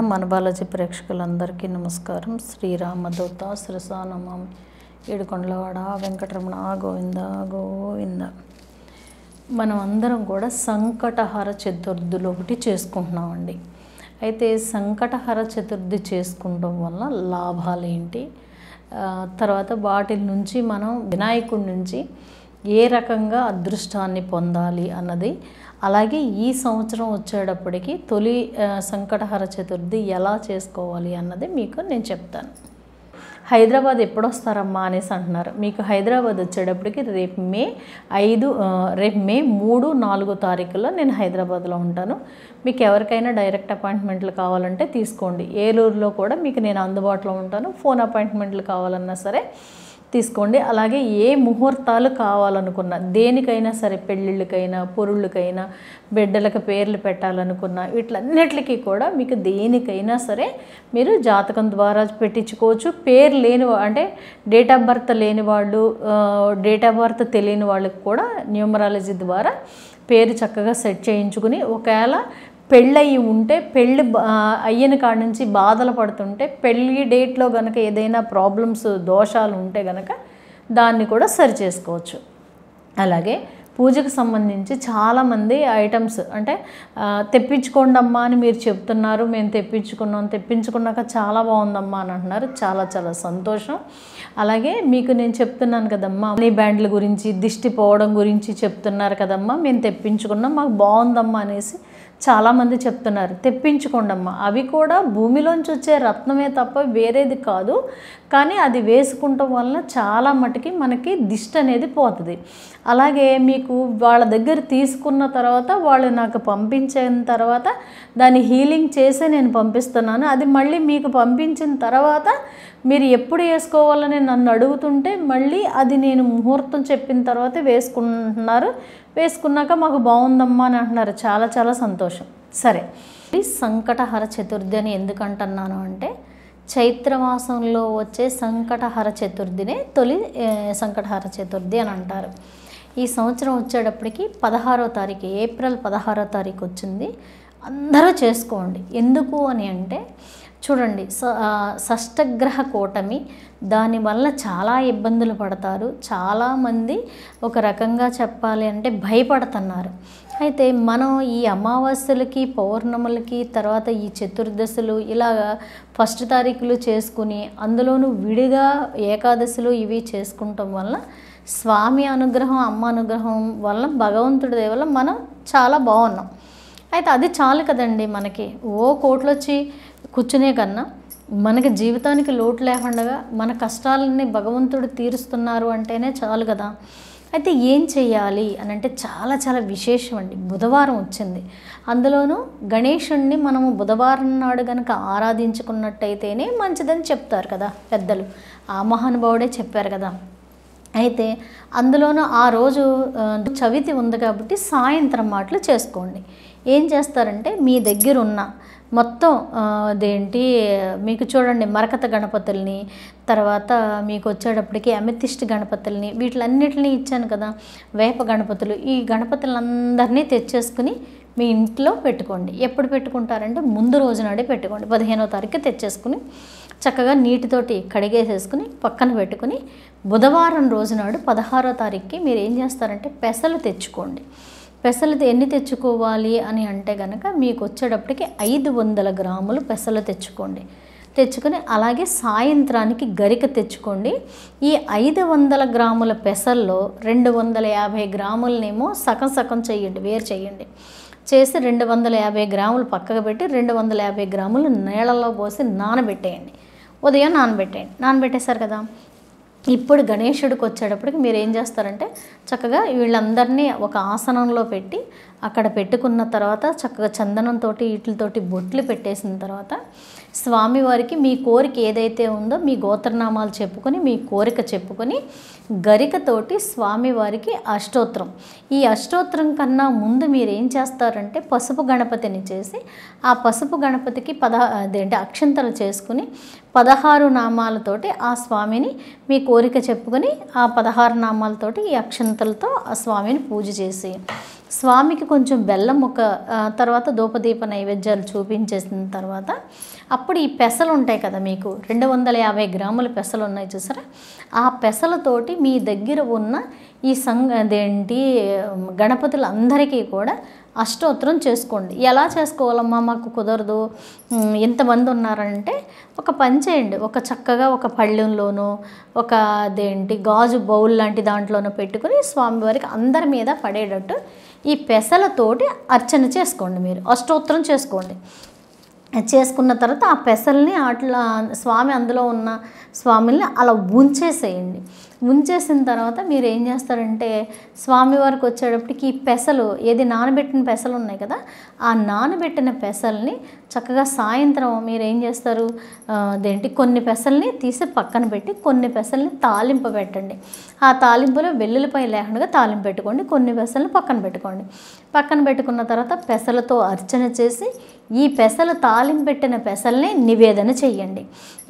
మన బాలాజీ ప్రేక్షకులందరికీ నమస్కారం. శ్రీరామదూత శిరసానమం ఏడుకొండలవాడ వెంకటరమణ గోవింద గోవింద. మనం అందరం కూడా సంకటహర చతుర్థులు ఒకటి చేసుకుంటున్నామండి. అయితే సంకటహర చతుర్థి చేసుకోవడం వల్ల లాభాలు ఏంటి, తర్వాత వాటి నుంచి మనం వినాయకుడి నుంచి ఏ రకంగా అదృష్టాన్ని పొందాలి అన్నది, అలాగే ఈ సంవత్సరం వచ్చేటప్పటికి తొలి సంకటహర చతుర్థి ఎలా చేసుకోవాలి అన్నది మీకు నేను చెప్తాను. హైదరాబాద్ ఎప్పుడు వస్తారమ్మా అనేసి అంటున్నారు. మీకు హైదరాబాద్ వచ్చేటప్పటికి రేపు మే 3, 4 తారీఖుల్లో నేను హైదరాబాద్లో ఉంటాను. మీకు ఎవరికైనా డైరెక్ట్ అపాయింట్మెంట్లు కావాలంటే తీసుకోండి. ఏలూరులో కూడా మీకు నేను అందుబాటులో ఉంటాను. ఫోన్ అపాయింట్మెంట్లు కావాలన్నా సరే తీసుకోండి. అలాగే ఏ ముహూర్తాలు కావాలనుకున్నా, దేనికైనా సరే, పెళ్ళిళ్ళకైనా, పొరుళ్ళకైనా, బిడ్డలకు పేర్లు పెట్టాలనుకున్నా, వీటిలన్నిటికీ కూడా మీకు దేనికైనా సరే మీరు జాతకం ద్వారా పెట్టించుకోవచ్చు. పేరు లేని అంటే డేట్ ఆఫ్ బర్త్ లేని వాళ్ళు, డేట్ ఆఫ్ బర్త్ తెలియని వాళ్ళకి కూడా న్యూమరాలజీ ద్వారా పేరు చక్కగా సెట్ చేయించుకుని, ఒకవేళ పెళ్ళయి ఉంటే, పెళ్ళి అయ్యన కాడి నుంచి బాధలు పడుతుంటే, పెళ్ళి డేట్లో కనుక ఏదైనా ప్రాబ్లమ్స్, దోషాలు ఉంటే కనుక దాన్ని కూడా సరి చేసుకోవచ్చు. అలాగే పూజకు సంబంధించి చాలామంది ఐటమ్స్ అంటే తెప్పించుకోండి అమ్మా అని మీరు చెప్తున్నారు. మేము తెప్పించుకున్నాక చాలా బాగుందమ్మా అని అంటున్నారు. చాలా చాలా సంతోషం. అలాగే మీకు నేను చెప్తున్నాను కదమ్మా, మనీ బ్యాండ్ల గురించి, దిష్టి పోవడం గురించి చెప్తున్నారు కదమ్మా, మేము తెప్పించుకున్నాం, మాకు బాగుందమ్మా అనేసి చాలామంది చెప్తున్నారు. తెప్పించుకోండమ్మా. అవి కూడా భూమిలోంచి వచ్చే రత్నమే తప్ప వేరేది కాదు. కానీ అది వేసుకుంటాం వల్ల చాలా మటుకి మనకి దిష్టి అనేది పోతుంది. అలాగే మీకు వాళ్ళ దగ్గర తీసుకున్న తర్వాత, వాళ్ళు నాకు పంపించిన తర్వాత దాన్ని హీలింగ్ చేసే నేను పంపిస్తున్నాను. అది మళ్ళీ మీకు పంపించిన తర్వాత మీరు ఎప్పుడు వేసుకోవాలని నన్ను అడుగుతుంటే, మళ్ళీ అది నేను ముహూర్తం చెప్పిన తర్వాత వేసుకుంటున్నారు. వేసుకున్నాక మాకు బాగుందమ్మా అని అంటున్నారు. చాలా చాలా సంతోషం. సరే, ఈ సంకటహర చతుర్థి అని ఎందుకంటున్నాను అంటే, చైత్రమాసంలో వచ్చే సంకటహర చతుర్థినే తొలి సంకటహర చతుర్థి అని అంటారు. ఈ సంవత్సరం వచ్చేటప్పటికి 16వ తారీఖు, ఏప్రిల్ 16వ తారీఖు వచ్చింది. అందరూ చేసుకోండి. ఎందుకు అని అంటే, చూడండి, షష్టగ్రహ కూటమి, దానివల్ల చాలా ఇబ్బందులు పడతారు. చాలామంది ఒక రకంగా చెప్పాలి అంటే భయపడుతున్నారు. అయితే మనం ఈ అమావాస్యలకి, పౌర్ణములకి, తర్వాత ఈ చతుర్దశులు ఇలాగా ఫస్ట్ తారీఖులు చేసుకుని, అందులోనూ విడిగా ఏకాదశులు ఇవి చేసుకుంటాం వల్ల స్వామి అనుగ్రహం, అమ్మ అనుగ్రహం వల్ల, భగవంతుడి దయ వల్ల మనం చాలా బాగున్నాం. అయితే అది చాలు కదండి మనకి. కోట్లు వచ్చి కూర్చునే కన్నా మనకి జీవితానికి లోటు లేకుండా మన కష్టాలని భగవంతుడు తీరుస్తున్నారు అంటేనే చాలు కదా. అయితే ఏం చేయాలి అని అంటే చాలా చాలా విశేషం అండి. బుధవారం వచ్చింది. అందులోనూ గణేశుణ్ణి మనము బుధవారం నాడు కనుక ఆరాధించుకున్నట్టయితేనే మంచిదని చెప్తారు కదా పెద్దలు. ఆ మహానుభావుడే చెప్పారు కదా. అయితే అందులోనూ ఆ రోజు చవితి ఉంది కాబట్టి సాయంత్రం మాటలు చేసుకోండి. ఏం చేస్తారంటే, మీ దగ్గర ఉన్న మొత్తం అదేంటి మీకు చూడండి, మరకత గణపతుల్ని, తర్వాత మీకు వచ్చేటప్పటికి అమెథిస్ట్ గణపతుల్ని, వీటిలన్నిటిని ఇచ్చాను కదా, వేప గణపతులు, ఈ గణపతులందరినీ తెచ్చేసుకుని మీ ఇంట్లో పెట్టుకోండి. ఎప్పుడు పెట్టుకుంటారంటే ముందు రోజు నాడే పెట్టుకోండి. 15వ తారీఖు తెచ్చేసుకుని చక్కగా నీటితోటి కడిగేసేసుకుని పక్కన పెట్టుకుని, బుధవారం రోజునాడు 16వ తారీఖుకి మీరు ఏం చేస్తారంటే పెసలు తెచ్చుకోండి. పెసలు ఎన్ని తెచ్చుకోవాలి అని అంటే కనుక, మీకు వచ్చేటప్పటికి 500 గ్రాములు పెసలు తెచ్చుకోండి. తెచ్చుకొని అలాగే సాయంత్రానికి గరిక తెచ్చుకోండి. ఈ 500 గ్రాముల పెసల్లో 250 గ్రాములనేమో సగం సగం చేయండి, వేరు చేయండి. చేసి 250 గ్రాములు పక్కకు పెట్టి 250 గ్రాములు నీళ్ళలో పోసి నానబెట్టేయండి. ఉదయం నానబెట్టేయండి. నానబెట్టేశారు కదా, ఇప్పుడు గణేశుడికి వచ్చేటప్పటికి మీరు ఏం చేస్తారంటే, చక్కగా వీళ్ళందరినీ ఒక ఆసనంలో పెట్టి అక్కడ పెట్టుకున్న తర్వాత చక్కగా చందనంతో వీటితోటి బొట్లు పెట్టేసిన తర్వాత స్వామివారికి మీ కోరిక ఏదైతే ఉందో మీ గోత్రనామాలు చెప్పుకొని, మీ కోరిక చెప్పుకొని, గరికతోటి స్వామివారికి అష్టోత్తరం, ఈ అష్టోత్తరం కన్నా ముందు మీరు ఏం చేస్తారంటే పసుపు గణపతిని చేసి, ఆ పసుపు గణపతికి అక్షంతలు చేసుకుని 16 నామాలతోటి ఆ స్వామిని మీ కోరిక చెప్పుకొని, ఆ 16 నామాలతోటి ఈ అక్షంతలతో ఆ స్వామిని పూజ చేసి, స్వామికి కొంచెం బెల్లం ఒక తర్వాత ధూపదీప నైవేద్యాలు చూపించేసిన తర్వాత అప్పుడు ఈ పెసలు ఉంటాయి కదా, మీకు 250 గ్రాముల పెసలు ఉన్నాయి చూసారా, ఆ పెసలతోటి మీ దగ్గర ఉన్న ఈ అదేంటి గణపతులందరికీ కూడా అష్టోత్తరం చేసుకోండి. ఎలా చేసుకోవాలమ్మా, మాకు కుదరదు ఎంతమంది ఉన్నారంటే ఒక పని చేయండి, ఒక చక్కగా ఒక పళ్ళెంలోనో ఒక అదేంటి గాజు బౌల్ లాంటి దాంట్లోనో పెట్టుకుని స్వామివారికి అందరి మీద పడేటట్టు ఈ పెసలతోటి అర్చన చేసుకోండి. మీరు అష్టోత్తరం చేసుకోండి. చేసుకున్న తర్వాత ఆ పెసల్ని అట్లా స్వామి అందులో ఉన్న స్వామిని అలా ఉంచేసేయండి. ఉంచేసిన తర్వాత మీరు ఏం చేస్తారంటే స్వామివారికి వచ్చేటప్పటికి ఈ పెసలు ఏది నానబెట్టిన పెసలు ఉన్నాయి కదా, ఆ నానబెట్టిన పెసల్ని చక్కగా సాయంత్రం మీరు ఏం చేస్తారు, అదేంటి కొన్ని పెసల్ని తీసి పక్కన పెట్టి కొన్ని పెసల్ని తాలింపు పెట్టండి. ఆ తాలింపులో వెల్లుల్లిపై లేకుండా తాలింపు పెట్టుకోండి. కొన్ని పెసల్ని పక్కన పెట్టుకోండి. పక్కన పెట్టుకున్న తర్వాత పెసలతో అర్చన చేసి ఈ పెసలు తాలింపు పెట్టిన పెసల్ని నివేదన చెయ్యండి.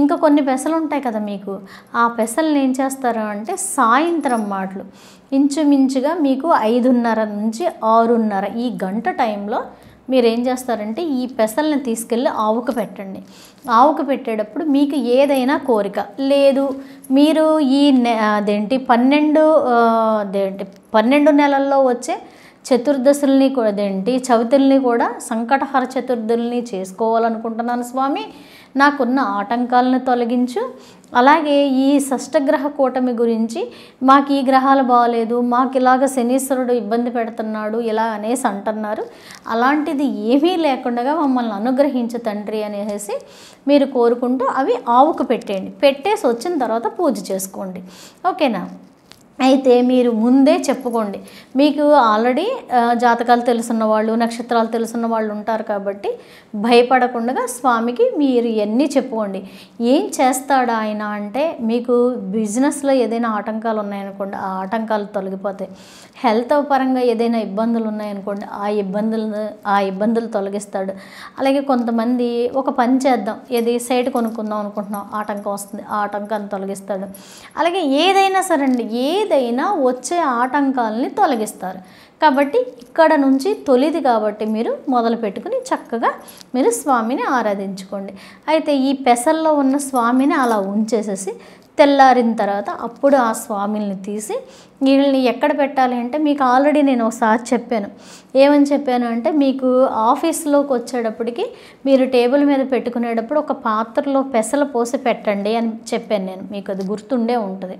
ఇంకా కొన్ని పెసలు ఉంటాయి కదా మీకు, ఆ పెసల్ని ఏం చేస్తారు అంటే సాయంత్రం మాటలు ఇంచుమించుగా మీకు 5:30 నుంచి 6:30 ఈ గంట టైంలో మీరు ఏం చేస్తారంటే ఈ పెసల్ని తీసుకెళ్ళి ఆవుకు పెట్టండి. ఆవుకు పెట్టేటప్పుడు మీకు ఏదైనా కోరిక లేదు, మీరు ఈ అదేంటి 12 నెలల్లో వచ్చే చతుర్దశుల్ని కూడా అదేంటి చవితుల్ని కూడా సంకటహర చతుర్థుల్ని చేసుకోవాలనుకుంటున్నాను స్వామి, నాకున్న ఆటంకాలను తొలగించు. అలాగే ఈ షష్టగ్రహ కూటమి గురించి మాకు ఈ గ్రహాలు బాగలేదు, మాకు ఇలాగ శనీశ్వరుడు ఇబ్బంది పెడుతున్నాడు ఇలా అనేసి అంటున్నారు, అలాంటిది ఏమీ లేకుండా మమ్మల్ని అనుగ్రహించు తండ్రి అనేసి మీరు కోరుకుంటూ అవి ఆవుకు పెట్టేయండి. పెట్టేసి వచ్చిన తర్వాత పూజ చేసుకోండి. ఓకేనా? అయితే మీరు ముందే చెప్పుకోండి, మీకు ఆల్రెడీ జాతకాలు తెలుసున్న వాళ్ళు నక్షత్రాలు తెలుసున్న వాళ్ళు ఉంటారు కాబట్టి భయపడకుండా స్వామికి మీరు ఇవన్నీ చెప్పుకోండి. ఏం చేస్తాడు ఆయన అంటే మీకు బిజినెస్లో ఏదైనా ఆటంకాలు ఉన్నాయనుకోండి ఆ ఆటంకాలు తొలగిపోతాయి. హెల్త్ పరంగా ఏదైనా ఇబ్బందులు ఉన్నాయనుకోండి ఆ ఇబ్బందులు తొలగిస్తాడు. అలాగే కొంతమంది ఒక పని చేద్దాం, ఏది సైట్ కొనుక్కుందాం అనుకుంటున్నాం, ఆటంకం వస్తుంది, ఆ ఆటంకాన్ని తొలగిస్తాడు. అలాగే ఏదైనా సరే అండి, ఏదైనా వచ్చే ఆటంకాలని తొలగిస్తారు. కాబట్టి ఇక్కడ నుంచి తొలిది కాబట్టి మీరు మొదలు పెట్టుకుని చక్కగా మీరు స్వామిని ఆరాధించుకోండి. అయితే ఈ పెసల్లో ఉన్న స్వామిని అలా ఉంచేసేసి తెల్లారిన తర్వాత అప్పుడు ఆ స్వామిని తీసి వీళ్ళని ఎక్కడ పెట్టాలి అంటే మీకు ఆల్రెడీ నేను ఒకసారి చెప్పాను. ఏమని చెప్పాను అంటే మీకు ఆఫీస్లోకి వచ్చేటప్పటికి మీరు టేబుల్ మీద పెట్టుకునేటప్పుడు ఒక పాత్రలో పెసలు పోసి పెట్టండి అని చెప్పాను నేను. మీకు అది గుర్తుండే ఉంటుంది,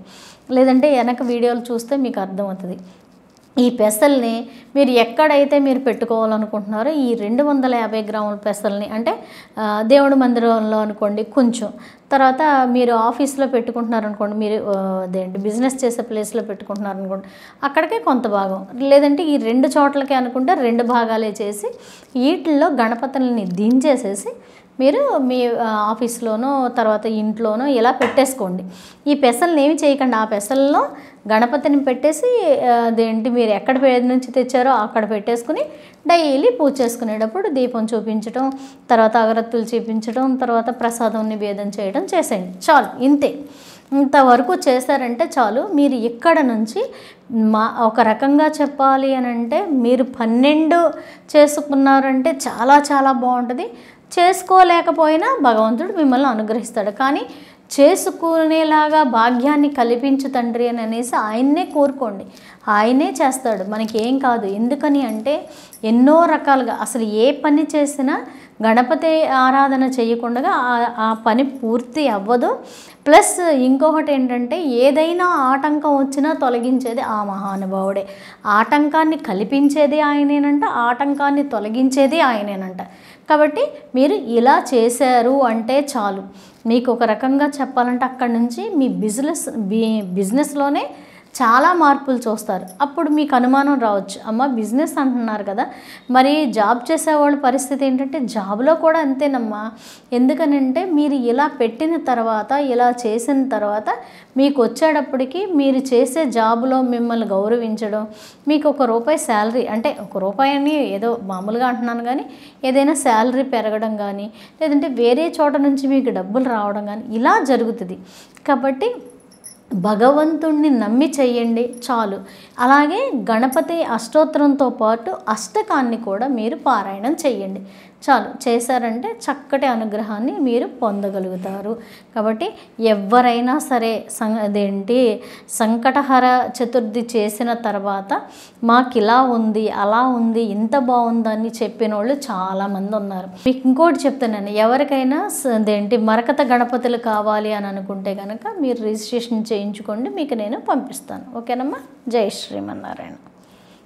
లేదంటే వెనక వీడియోలు చూస్తే మీకు అర్థమవుతుంది. ఈ పెసల్ని మీరు ఎక్కడైతే మీరు పెట్టుకోవాలనుకుంటున్నారో ఈ 250 గ్రాముల పెసల్ని అంటే దేవుడి మందిరంలో అనుకోండి కొంచెం, తర్వాత మీరు ఆఫీస్లో పెట్టుకుంటున్నారనుకోండి, మీరు అదేంటి బిజినెస్ చేసే ప్లేస్లో పెట్టుకుంటున్నారనుకోండి అక్కడికే కొంత భాగం, లేదంటే ఈ 2 చోట్లకే అనుకుంటే 2 భాగాలే చేసి వీటిల్లో గణపతుల్ని దించేసేసి మీరు మీ ఆఫీస్లోనో తర్వాత ఇంట్లోనో ఇలా పెట్టేసుకోండి. ఈ పెసల్ని ఏమి చేయకండి, ఆ పెసల్లో గణపతిని పెట్టేసి అదేంటి మీరు ఎక్కడ నుంచి తెచ్చారో అక్కడ పెట్టేసుకుని డైలీ పూజ చేసుకునేటప్పుడు దీపం చూపించడం, తర్వాత అగరత్తులు చూపించడం, తర్వాత ప్రసాదం నివేదన చేయడం చేసేయండి. చాలు, ఇంతే. ఇంతవరకు చేశారంటే చాలు. మీరు ఇక్కడ నుంచి ఒక రకంగా చెప్పాలి అని అంటే మీరు 12 చేసుకున్నారంటే చాలా చాలా బాగుంటుంది. చేసుకోలేకపోయినా భగవంతుడు మిమ్మల్ని అనుగ్రహిస్తాడు. కానీ చేసుకునేలాగా భాగ్యాన్ని కల్పించు తండ్రి అని అనేసి ఆయన్నే కోరుకోండి, ఆయనే చేస్తాడు, మనకి ఏం కాదు. ఎందుకని అంటే ఎన్నో రకాలుగా అసలు ఏ పని చేసినా గణపతి ఆరాధన చేయకుండా ఆ పని పూర్తి అవ్వదు. ప్లస్ ఇంకొకటి ఏంటంటే ఏదైనా ఆటంకం వచ్చినా తొలగించేది ఆ మహానుభావుడే, ఆటంకాన్ని కల్పించేది ఆయనేనంట, ఆటంకాన్ని తొలగించేది ఆయనేనంట. కాబట్టి మీరు ఇలా చేశారు అంటే చాలు. మీకు ఒక రకంగా చెప్పాలంటే అక్కడి నుంచి మీ బిజినెస్లోనే చాలా మార్పులు చూస్తారు. అప్పుడు మీకు అనుమానం రావచ్చు, అమ్మ బిజినెస్ అంటున్నారు కదా, మరి జాబ్ చేసేవాళ్ళ పరిస్థితి ఏంటంటే జాబ్లో కూడా అంతేనమ్మా. ఎందుకనంటే మీరు ఇలా పెట్టిన తర్వాత ఇలా చేసిన తర్వాత మీకు వచ్చేటప్పటికి మీరు చేసే జాబ్లో మిమ్మల్ని గౌరవించడం, మీకు ₹1 శాలరీ అంటే ₹1 అని ఏదో మామూలుగా అంటున్నాను కానీ ఏదైనా శాలరీ పెరగడం కానీ లేదంటే వేరే చోట నుంచి మీకు డబ్బులు రావడం కానీ ఇలా జరుగుతుంది. కాబట్టి భగవంతుణ్ణి నమ్మి చెయ్యండి చాలు. అలాగే గణపతి అష్టోత్తరంతో పాటు అష్టకాన్ని కూడా మీరు పారాయణం చెయ్యండి చాలు. చేశారంటే చక్కటి అనుగ్రహాన్ని మీరు పొందగలుగుతారు. కాబట్టి ఎవరైనా సరే అదేంటి సంకటహర చతుర్థి చేసిన తర్వాత మాకు ఇలా ఉంది అలా ఉంది ఇంత బాగుందని చెప్పిన వాళ్ళు చాలామంది ఉన్నారు. మీకు ఇంకోటి చెప్తానండి, ఎవరికైనా అదేంటి మరకత గణపతులు కావాలి అని అనుకుంటే కనుక మీరు రిజిస్ట్రేషన్ చేయించుకోండి, మీకు నేను పంపిస్తాను. ఓకేనమ్మా? జై శ్రీమన్నారాయణ.